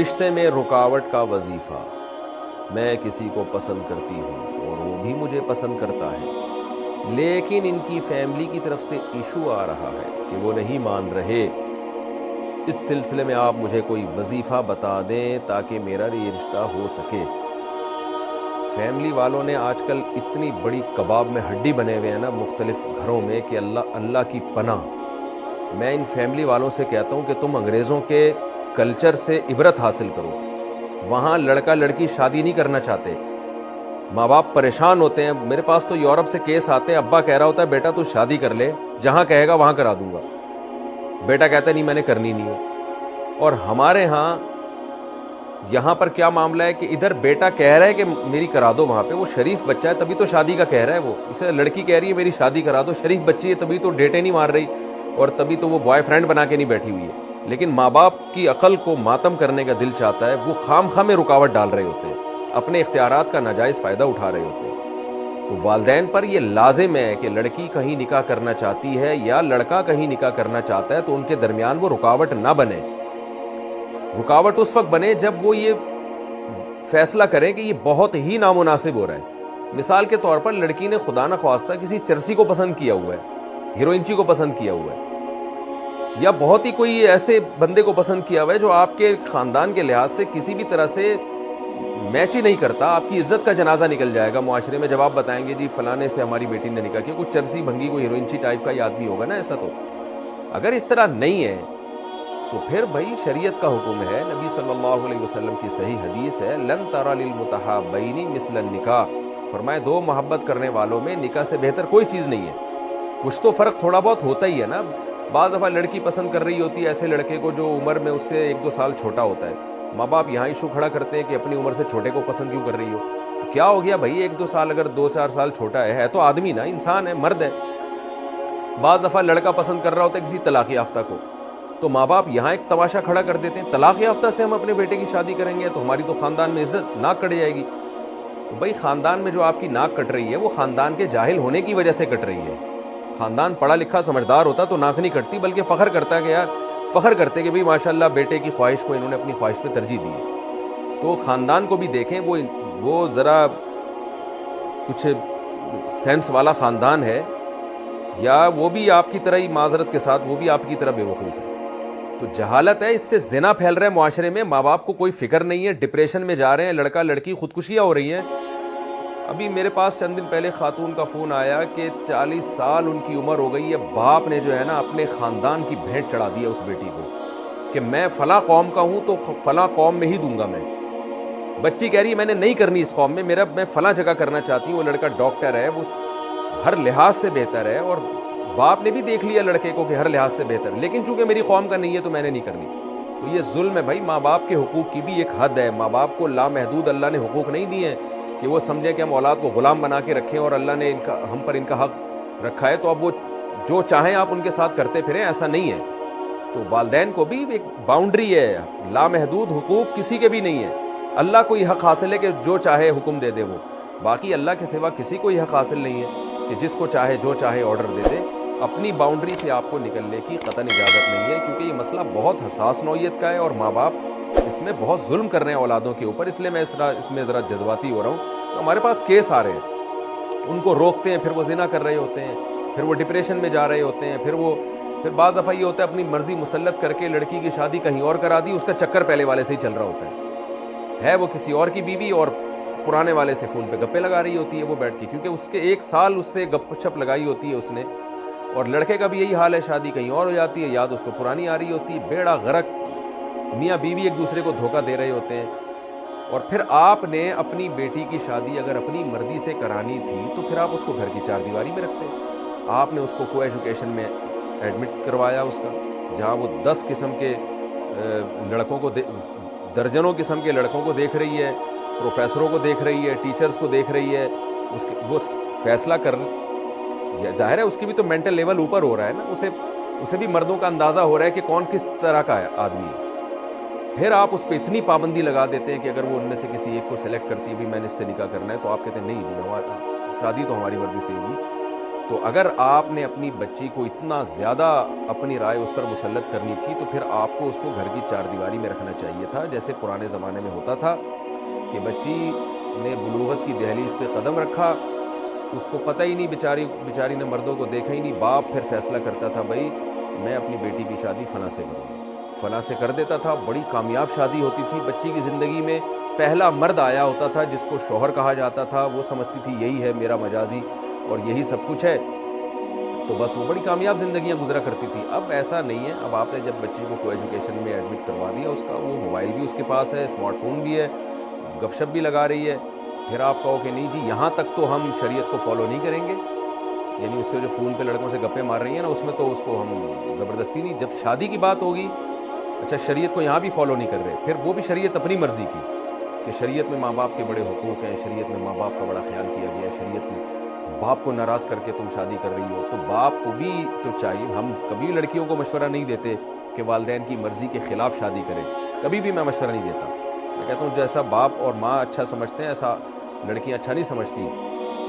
رشتے میں رکاوٹ کا وظیفہ۔ میں کسی کو پسند کرتی ہوں اور وہ بھی مجھے پسند کرتا ہے، لیکن ان کی فیملی کی طرف سے ایشو آ رہا ہے کہ وہ نہیں مان رہے۔ اس سلسلے میں آپ مجھے کوئی وظیفہ بتا دیں تاکہ میرا یہ رشتہ ہو سکے۔ فیملی والوں نے آج کل اتنی بڑی کباب میں ہڈی بنے ہوئے ہیں نا مختلف گھروں میں کہ اللہ کی پناہ۔ میں ان فیملی والوں سے کہتا ہوں کہ تم انگریزوں کے کلچر سے عبرت حاصل کرو۔ وہاں لڑکا لڑکی شادی نہیں کرنا چاہتے، ماں باپ پریشان ہوتے ہیں۔ میرے پاس تو یورپ سے کیس آتے ہیں، ابا کہہ رہا ہوتا ہے بیٹا تو شادی کر لے، جہاں کہے گا وہاں کرا دوں گا، بیٹا کہتا ہے نہیں میں نے کرنی نہیں ہے۔ اور ہمارے ہاں یہاں پر کیا معاملہ ہے کہ ادھر بیٹا کہہ رہا ہے کہ میری کرا دو، وہاں پہ وہ شریف بچہ ہے تبھی تو شادی کا کہہ رہا ہے، وہ اسے لڑکی کہہ رہی ہے میری شادی کرا دو، شریف بچی ہے تبھی تو ڈیٹیں نہیں مار رہی اور تبھی تو وہ بوائے فرینڈ بنا کے نہیں بیٹھی ہوئی ہے۔ لیکن ماں باپ کی عقل کو ماتم کرنے کا دل چاہتا ہے، وہ خام خواہ میں رکاوٹ ڈال رہے ہوتے ہیں، اپنے اختیارات کا ناجائز فائدہ اٹھا رہے ہوتے ہیں۔ تو والدین پر یہ لازم ہے کہ لڑکی کہیں نکاح کرنا چاہتی ہے یا لڑکا کہیں نکاح کرنا چاہتا ہے تو ان کے درمیان وہ رکاوٹ نہ بنے۔ رکاوٹ اس وقت بنے جب وہ یہ فیصلہ کریں کہ یہ بہت ہی نامناسب ہو رہا ہے۔ مثال کے طور پر لڑکی نے خدا نہ خواستہ کسی چرسی کو پسند کیا ہوا ہے، ہیروئنچی کو پسند کیا ہوا ہے، یا بہت ہی کوئی ایسے بندے کو پسند کیا ہوا ہے جو آپ کے خاندان کے لحاظ سے کسی بھی طرح سے میچ ہی نہیں کرتا، آپ کی عزت کا جنازہ نکل جائے گا معاشرے میں جب آپ بتائیں گے جی فلانے سے ہماری بیٹی نے نکاح کیا، کوئی چرسی بھنگی کوئی ہیروئنچی ٹائپ کا ہی آدمی ہوگا نا ایسا۔ تو اگر اس طرح نہیں ہے تو پھر بھائی شریعت کا حکم ہے، نبی صلی اللہ علیہ وسلم کی صحیح حدیث ہے لن تری للمتحابین مثل النکاح، فرمائے دو محبت کرنے والوں میں نکاح سے بہتر کوئی چیز نہیں ہے۔ کچھ تو فرق تھوڑا بہت ہوتا ہی ہے نا، بعض دفعہ لڑکی پسند کر رہی ہوتی ہے ایسے لڑکے کو جو عمر میں اس سے 1-2 سال چھوٹا ہوتا ہے، ماں باپ یہاں ایشو کھڑا کرتے ہیں کہ اپنی عمر سے چھوٹے کو پسند کیوں کر رہی ہو، تو کیا ہو گیا بھائی 1-2 سال اگر 2-4 سال چھوٹا ہے تو آدمی نا، انسان ہے، مرد ہے۔ بعض دفعہ لڑکا پسند کر رہا ہوتا ہے کسی طلاق یافتہ کو، تو ماں باپ یہاں ایک تماشا کھڑا کر دیتے ہیں طلاق یافتہ سے ہم اپنے بیٹے کی شادی کریں گے تو ہماری تو خاندان میں عزت ناک کٹ جائے گی۔ تو بھائی خاندان میں جو آپ کی ناک کٹ رہی ہے وہ خاندان کے جاہل ہونے کی وجہ سے کٹ رہی ہے۔ خاندان پڑھا لکھا سمجھدار ہوتا تو ناک نہیں کٹتی، بلکہ فخر کرتا کہ یار فخر کرتے کہ بھئی ماشاءاللہ بیٹے کی خواہش کو انہوں نے اپنی خواہش پہ ترجیح دی ہے۔ تو خاندان کو بھی دیکھیں، وہ ذرا کچھ سینس والا خاندان ہے یا وہ بھی آپ کی طرح ہی معذرت کے ساتھ وہ بھی آپ کی طرح بے وقوف ہے۔ تو جہالت ہے، اس سے زنا پھیل رہا ہے معاشرے میں، ماں باپ کو کوئی فکر نہیں ہے، ڈپریشن میں جا رہے ہیں، لڑکا لڑکی خودکشیاں ہو رہی ہیں۔ ابھی میرے پاس چند دن پہلے خاتون کا فون آیا کہ 40 سال ان کی عمر ہو گئی ہے، باپ نے جو ہے نا اپنے خاندان کی بھیٹ چڑھا دی ہے اس بیٹی کو کہ میں فلاں قوم کا ہوں تو فلاں قوم میں ہی دوں گا میں۔ بچی کہہ رہی ہے میں نے نہیں کرنی اس قوم میں، میں فلاں جگہ کرنا چاہتی ہوں۔ وہ لڑکا ڈاکٹر ہے، وہ ہر لحاظ سے بہتر ہے اور باپ نے بھی دیکھ لیا لڑکے کو کہ ہر لحاظ سے بہتر، لیکن چونکہ میری قوم کا نہیں ہے تو میں نے نہیں کرنی۔ تو یہ ظلم ہے بھائی، ماں باپ کے حقوق کی بھی ایک حد ہے۔ ماں باپ کو لامحدود اللہ نے حقوق نہیں دیے ہیں کہ وہ سمجھے کہ ہم اولاد کو غلام بنا کے رکھیں اور اللہ نے ہم پر ان کا حق رکھا ہے تو اب وہ جو چاہیں آپ ان کے ساتھ کرتے پھریں، ایسا نہیں ہے۔ تو والدین کو بھی ایک باؤنڈری ہے، لامحدود حقوق کسی کے بھی نہیں ہے۔ اللہ کو یہ حق حاصل ہے کہ جو چاہے حکم دے دے وہ، باقی اللہ کے سوا کسی کو یہ حق حاصل نہیں ہے کہ جس کو چاہے جو چاہے آرڈر دے دے۔ اپنی باؤنڈری سے آپ کو نکلنے کی قطعاً اجازت نہیں ہے، کیونکہ یہ مسئلہ بہت حساس نوعیت کا ہے اور ماں باپ اس میں بہت ظلم کر رہے ہیں اولادوں کے اوپر۔ اس لیے میں اس میں ذرا جذباتی ہو رہا ہوں۔ ہمارے پاس کیس آ رہے ہیں، ان کو روکتے ہیں، پھر وہ زنا کر رہے ہوتے ہیں، پھر وہ ڈپریشن میں جا رہے ہوتے ہیں، پھر بعض دفعہ یہ ہوتا ہے اپنی مرضی مسلط کر کے لڑکی کی شادی کہیں اور کرا دی، اس کا چکر پہلے والے سے ہی چل رہا ہوتا ہے وہ کسی اور کی بیوی اور پرانے والے سے فون پہ گپے لگا رہی ہوتی ہے وہ بیٹھ کے، کیونکہ اس کے 1 سال اس سے گپ شپ لگائی ہوتی ہے اس نے۔ اور لڑکے کا بھی یہی حال ہے، شادی کہیں اور ہو جاتی ہے، یاد اس کو پرانی آ رہی ہوتی ہے، بیڑا غرق، میاں بیوی ایک دوسرے کو دھوکہ دے رہے ہوتے ہیں۔ اور پھر آپ نے اپنی بیٹی کی شادی اگر اپنی مرضی سے کرانی تھی تو پھر آپ اس کو گھر کی 4 دیواری میں رکھتے۔ آپ نے اس کو کو ایجوکیشن میں ایڈمٹ کروایا اس کا، جہاں وہ 10 قسم کے لڑکوں کو درجنوں قسم کے لڑکوں کو دیکھ رہی ہے، پروفیسروں کو دیکھ رہی ہے، ٹیچرز کو دیکھ رہی ہے، وہ فیصلہ کر، ظاہر ہے اس کی بھی تو مینٹل لیول اوپر ہو رہا ہے نا، اسے بھی مردوں کا اندازہ ہو رہا ہے کہ کون کس طرح کا آدمی ہے۔ پھر آپ اس پہ اتنی پابندی لگا دیتے ہیں کہ اگر وہ ان میں سے کسی ایک کو سلیکٹ کرتی ہے بھی میں نے اس سے نکاح کرنا ہے تو آپ کہتے ہیں نہیں جی ہماری شادی تو ہماری مرضی سے ہوگی۔ تو اگر آپ نے اپنی بچی کو اتنا زیادہ اپنی رائے اس پر مسلط کرنی تھی تو پھر آپ کو اس کو گھر کی چار دیواری میں رکھنا چاہیے تھا، جیسے پرانے زمانے میں ہوتا تھا کہ بچی نے بلوغت کی دہلیز پہ قدم رکھا، اس کو پتہ ہی نہیں، بیچاری نے مردوں کو دیکھا ہی نہیں، باپ پھر فیصلہ کرتا تھا بھائی میں اپنی بیٹی کی شادی فلاں سے کروں گا، فلاں سے کر دیتا تھا، بڑی کامیاب شادی ہوتی تھی، بچی کی زندگی میں پہلا مرد آیا ہوتا تھا جس کو شوہر کہا جاتا تھا، وہ سمجھتی تھی یہی ہے میرا مجازی اور یہی سب کچھ ہے، تو بس وہ بڑی کامیاب زندگیاں گزرا کرتی تھی۔ اب ایسا نہیں ہے، اب آپ نے جب بچی کو ایجوکیشن میں ایڈمٹ کروا دیا، اس کا وہ موبائل بھی اس کے پاس ہے، اسمارٹ فون بھی ہے، گپ شپ بھی لگا رہی ہے، پھر آپ کہو کہ نہیں جی یہاں تک تو ہم شریعت کو فالو نہیں کریں گے، یعنی اس سے جو فون پہ لڑکوں سے گپیں مار رہی ہیں نا، اس میں تو اس کو ہم زبردستی نہیں، جب شادی کی بات ہوگی اچھا شریعت کو یہاں بھی فالو نہیں کر رہے، پھر وہ بھی شریعت اپنی مرضی کی کہ شریعت میں ماں باپ کے بڑے حقوق ہیں، شریعت میں ماں باپ کا بڑا خیال کیا گیا ہے، شریعت میں باپ کو ناراض کر کے تم شادی کر رہی ہو، تو باپ کو بھی تو چاہیے، ہم کبھی لڑکیوں کو مشورہ نہیں دیتے کہ والدین کی مرضی کے خلاف شادی کریں، کبھی بھی میں مشورہ نہیں دیتا، میں کہتا ہوں جیسا باپ اور ماں اچھا سمجھتے ہیں ایسا لڑکیاں اچھا نہیں سمجھتی،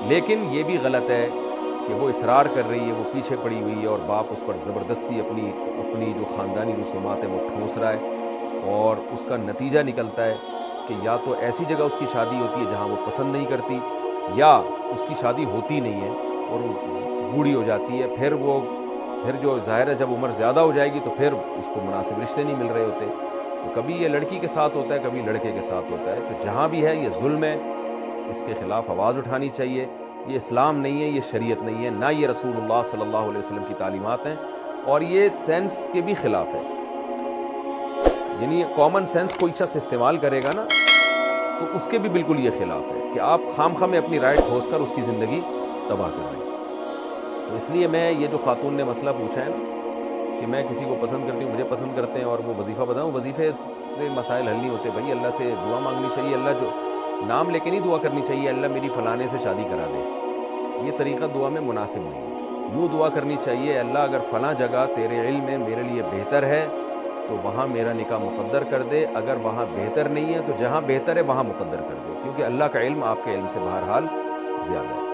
لیکن یہ بھی غلط ہے کہ وہ اصرار کر رہی ہے، وہ پیچھے پڑی ہوئی ہے اور باپ اس پر زبردستی اپنی جو خاندانی رسومات ہیں وہ ٹھونس رہا ہے، اور اس کا نتیجہ نکلتا ہے کہ یا تو ایسی جگہ اس کی شادی ہوتی ہے جہاں وہ پسند نہیں کرتی، یا اس کی شادی ہوتی نہیں ہے اور وہ بوڑھی ہو جاتی ہے، پھر جو ظاہر ہے جب عمر زیادہ ہو جائے گی تو پھر اس کو مناسب رشتے نہیں مل رہے ہوتے، تو کبھی یہ لڑکی کے ساتھ ہوتا ہے کبھی لڑکے کے ساتھ ہوتا ہے، تو جہاں بھی ہے یہ ظلم ہے، اس کے خلاف آواز اٹھانی چاہیے، یہ اسلام نہیں ہے، یہ شریعت نہیں ہے، نہ یہ رسول اللہ صلی اللہ علیہ وسلم کی تعلیمات ہیں، اور یہ سینس کے بھی خلاف ہے، یعنی کامن سینس کوئی شخص استعمال کرے گا نا تو اس کے بھی بالکل یہ خلاف ہے کہ آپ خام خواہ میں اپنی رائے ٹھوس کر اس کی زندگی تباہ کر رہے ہیں۔ تو اس لیے میں یہ جو خاتون نے مسئلہ پوچھا ہے نا کہ میں کسی کو پسند کرتی ہوں، مجھے پسند کرتے ہیں اور وہ وظیفہ بتاؤں، وظیفے سے مسائل حل نہیں ہوتے بھائی، اللہ سے دعا مانگنی چاہیے، اللہ جو نام لے کے نہیں دعا کرنی چاہیے اللہ میری فلانے سے شادی کرا دے، یہ طریقہ دعا میں مناسب نہیں ہے، یوں دعا کرنی چاہیے اللہ اگر فلاں جگہ تیرے علم میں میرے لیے بہتر ہے تو وہاں میرا نکاح مقدر کر دے، اگر وہاں بہتر نہیں ہے تو جہاں بہتر ہے وہاں مقدر کر دے، کیونکہ اللہ کا علم آپ کے علم سے بہرحال زیادہ ہے۔